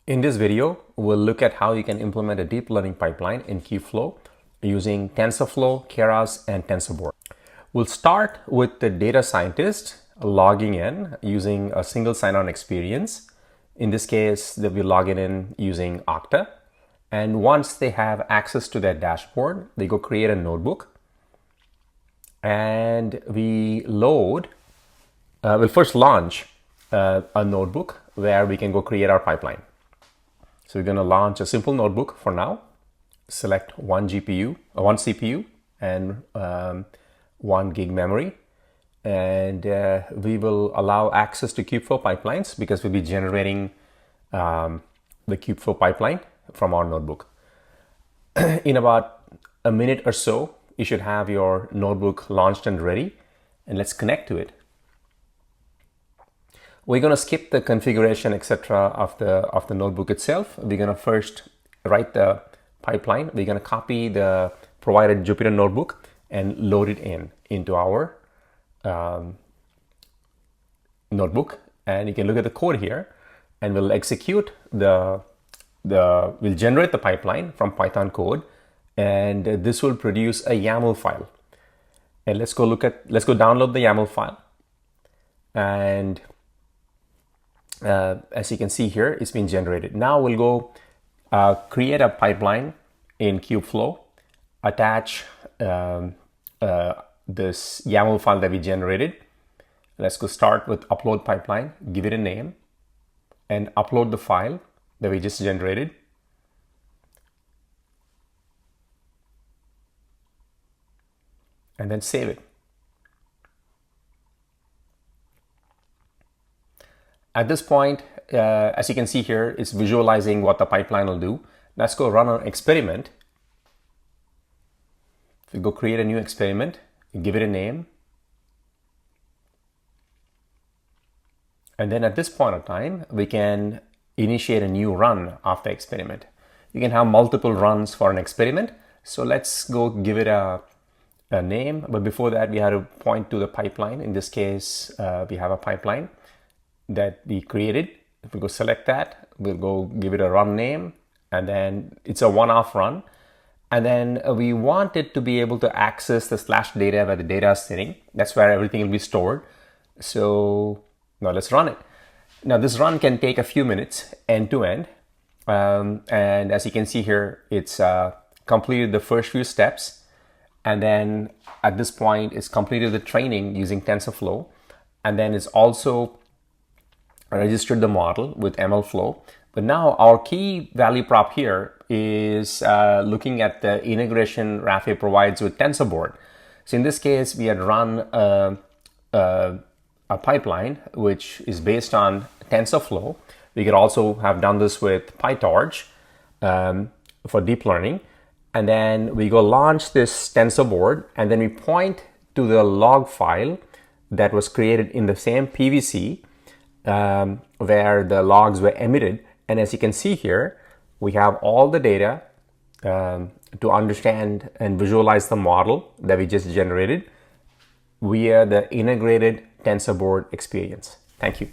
In this video, we'll look at how you can implement a deep learning pipeline in Kubeflow using TensorFlow, Keras, and TensorBoard. We'll start with the data scientist logging in using a single sign-on experience. In this case, they'll be logging in using Okta. And once they have access to their dashboard, they go create a notebook. And we'll first launch a notebook where we can go create our pipeline. So we're going to launch a simple notebook for now. Select one CPU, and 1 gig memory. And we will allow access to Kubeflow pipelines because we'll be generating the Kubeflow pipeline from our notebook. In about a minute or so, you should have your notebook launched and ready. And let's connect to it. We're going to skip the configuration, etc. of the notebook itself. We're going to first write the pipeline. We're going to copy the provided Jupyter notebook and load it into our notebook. And you can look at the code here, and we'll execute we'll generate the pipeline from Python code, and this will produce a YAML file. And let's go download the YAML file. And as you can see here, it's been generated. Now we'll go create a pipeline in Kubeflow, attach this YAML file that we generated. Let's go start with upload pipeline, give it a name, and upload the file that we just generated. And then save it. At this point, as you can see here, it's visualizing what the pipeline will do. Let's go run an experiment. So go create a new experiment, give it a name. And then at this point of time, we can initiate a new run of the experiment. You can have multiple runs for an experiment. So let's go give it a name. But before that, we had to point to the pipeline. In this case, we have a pipeline that we created. If we go select that, we'll go give it a run name, and then it's a one-off run. And then we want it to be able to access the slash data where the data is sitting. That's where everything will be stored. So now let's run it. Now this run can take a few minutes end to end. And as you can see here, it's completed the first few steps. And then at this point, it's completed the training using TensorFlow. And then it's also registered the model with MLflow. But now our key value prop here is looking at the integration Rafay provides with TensorBoard. So in this case, we had run a pipeline which is based on TensorFlow. We could also have done this with PyTorch for deep learning. And then we go launch this TensorBoard, and then we point to the log file that was created in the same PVC where the logs were emitted. And as you can see here, we have all the data to understand and visualize the model that we just generated via the integrated TensorBoard experience. Thank you.